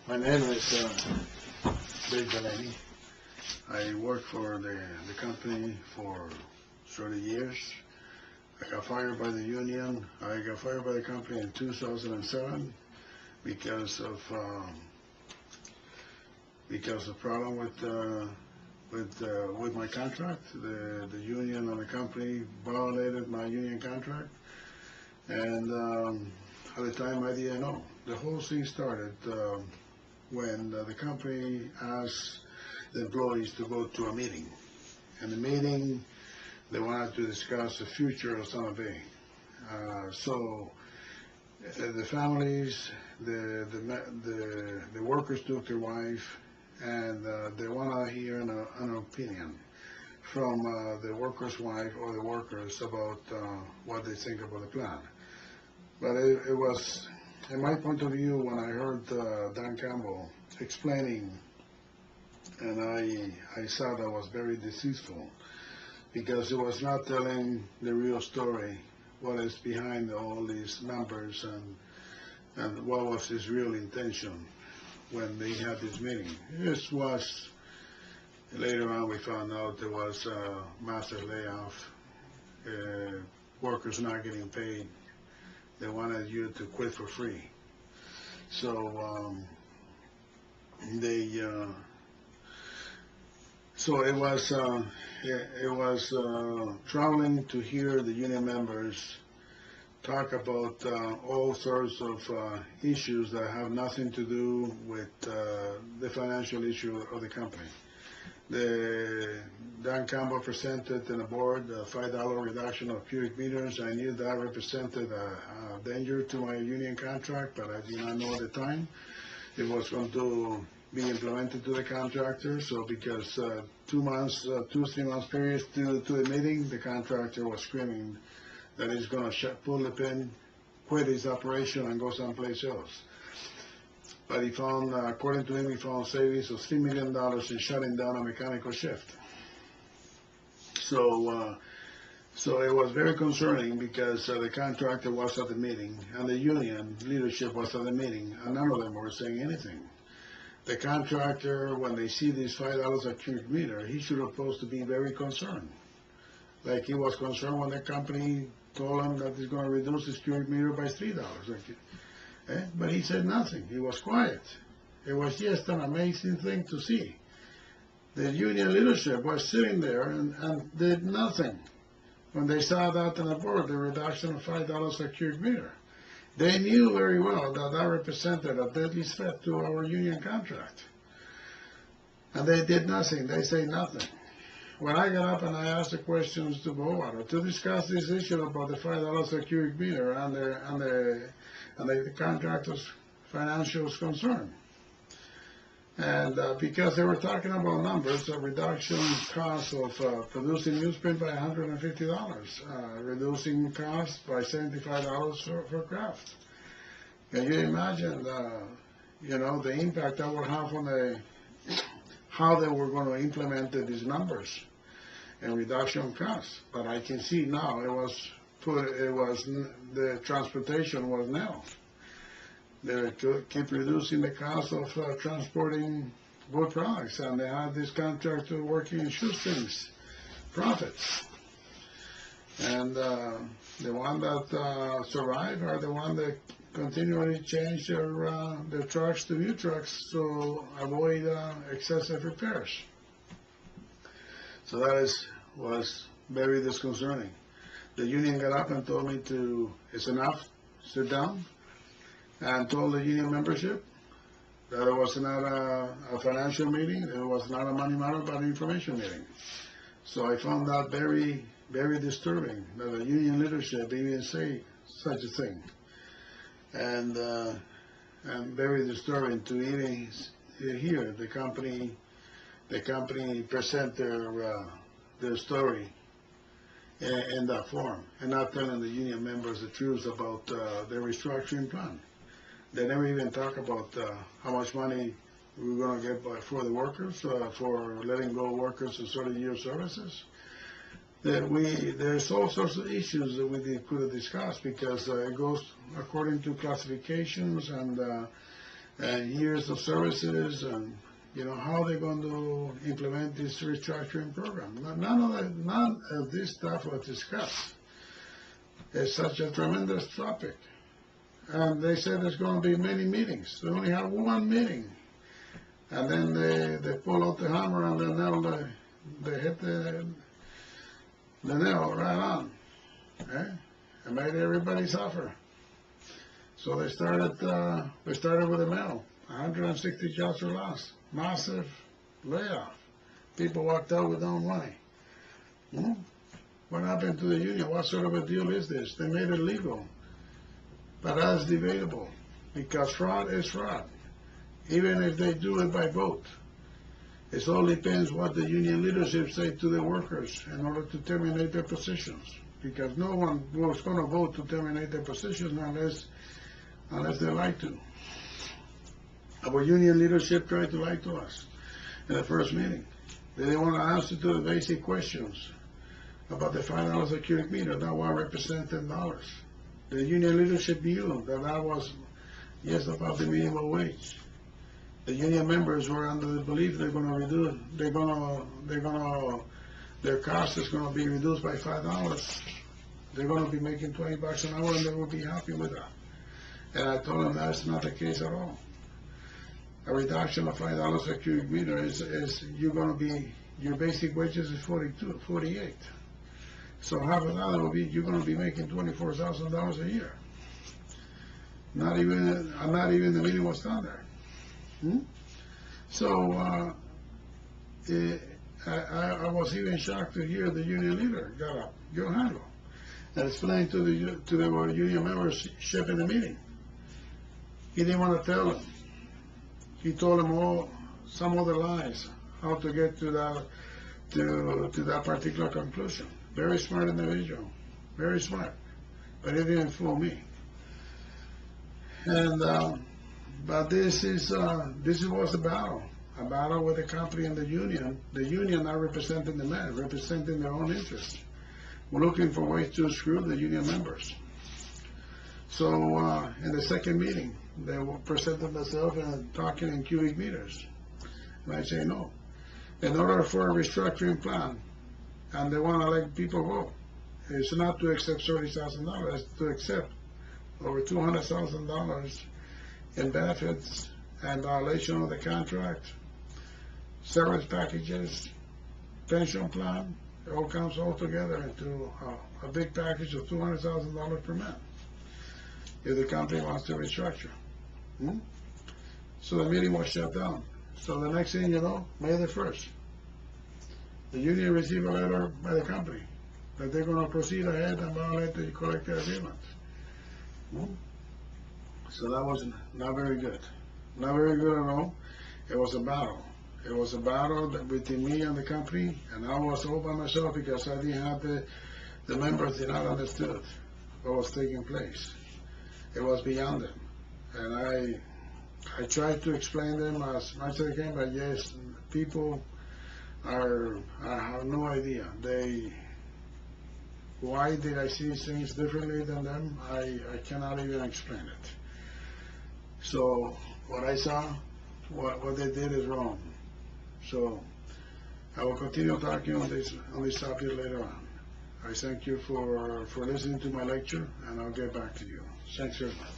My name is Dave Delaney. I worked for the company for 30 years. I got fired by the union. I got fired by the company in 2007 because of problem with my contract. The union and the company violated my union contract, and at the time I didn't know. The whole thing started when the company asked the employees to go to a meeting. In the meeting, they wanted to discuss the future of Santa Fe. So the families, the workers took their wife, and they want to hear an opinion from the worker's wife or the workers about what they think about the plan. But it was, in my point of view, when I heard Dan Campbell explaining, and I saw that was very deceitful, because it was not telling the real story, what is behind all these numbers, and what was his real intention when they had this meeting. This was, later on we found out there was a massive layoff, workers not getting paid. They wanted you to quit for free. So so it was troubling to hear the union members talk about all sorts of issues that have nothing to do with the financial issue of the company. Dan Campbell presented in the board a $5 reduction of cubic meters. I knew that represented a danger to my union contract, but I did not know at the time it was going to be implemented to the contractor. So because 3 months period to the meeting, the contractor was screaming that he's going to pull the pin, quit his operation, and go someplace else. But he found, according to him, he found savings of $3 million in shutting down a mechanical shift. So it was very concerning, because the contractor was at the meeting and the union leadership was at the meeting, and none of them were saying anything. The contractor, when they see these $5 a cubic meter, he should have supposed to be very concerned. Like he was concerned when the company told him that he's going to reduce his cubic meter by $3. But he said nothing. He was quiet. It was just an amazing thing to see. The union leadership was sitting there and did nothing when they saw that on the board, the reduction of $5 a cubic meter. They knew very well that that represented a deadly threat to our union contract. And they did nothing. They say nothing. When I got up and I asked the questions to Bowater to discuss this issue about the $5 a cubic meter and the contractor's financial concern. And because they were talking about numbers, a reduction cost of producing newsprint by $150, reducing cost by $75 for craft. Can you imagine the impact that would have on how they were going to implement these numbers and reduction costs? But I can see now the transportation was nailed. They keep reducing the cost of transporting wood products, and they had this contractor working in shoestrings profits. And the one that survived are the one that continually change their trucks to new trucks to avoid excessive repairs. So that was very disconcerting. The union got up and told me it's enough, sit down, and told the union membership that it was not a financial meeting, it was not a money matter, but an information meeting. So I found that very, very disturbing that the union leadership even say such a thing, and very disturbing to even hear the company present their story in that form, and not telling the union members the truth about their restructuring plan. They never even talk about how much money we're going to get for the workers, for letting go workers of 30-year services. There's all sorts of issues that we could have discussed, because it goes according to classifications, and and years of services, and how they're going to implement this restructuring program. None of this stuff was discussed. It's such a tremendous topic. And they said there's going to be many meetings. They only have one meeting. And then they pull out the hammer and they hit the nail right on. And made everybody suffer. So they started with the mail. 160 jobs were lost. Massive layoff. People walked out with no money. What happened to the union? What sort of a deal is this? They made it legal. But that's debatable, because fraud is fraud, even if they do it by vote. It all depends what the union leadership say to the workers in order to terminate their positions, because no one was going to vote to terminate their positions unless they like to. Our union leadership tried to lie to us in the first meeting. They didn't want to answer to the basic questions about the $5 a cubic meter. That one represented $10. The union leadership knew that was, yes, about the minimum wage. The union members were under the belief they're going to reduce, their cost is going to be reduced by $5. They're going to be making $20 an hour, and they will be happy with that. And I told them that's not the case at all. A reduction of $5 a cubic meter is your basic wages is 48. So half of that will be, you're going to be making $24,000 a year. Not even the minimum standard. So I was even shocked to hear the union leader got up, Joe Handel, and explained to the union membership in the meeting. He didn't want to tell them. He told them some other lies, how to get to that particular conclusion. Very smart individual, very smart, but he didn't fool me. And but this was a battle with the company and the union. The union not representing the men, representing their own interests. We're looking for ways to screw the union members. So in the second meeting, they presented themselves and talking in cubic meters. And I say no. In order for a restructuring plan, and they want to let people go, it's not to accept $30,000, it's to accept over $200,000 in benefits and violation of the contract, severance packages, pension plan. It all comes all together into a big package of $200,000 per man if the company wants to restructure. So the meeting was shut down. So the next thing you know, May the 1st, the union received a letter by the company that they're going to proceed ahead and violate the collective agreement. So that was not very good. Not very good at all. It was a battle. It was a battle between me and the company, and I was all by myself because I didn't have the members did not understood what was taking place. It was beyond them. And I tried to explain them as much as I can, but yes, people I have no idea. Why did I see things differently than them? I cannot even explain it. So what I saw, what they did is wrong. So I will continue talking on this topic later on. I thank you for listening to my lecture, and I'll get back to you. Thanks very much.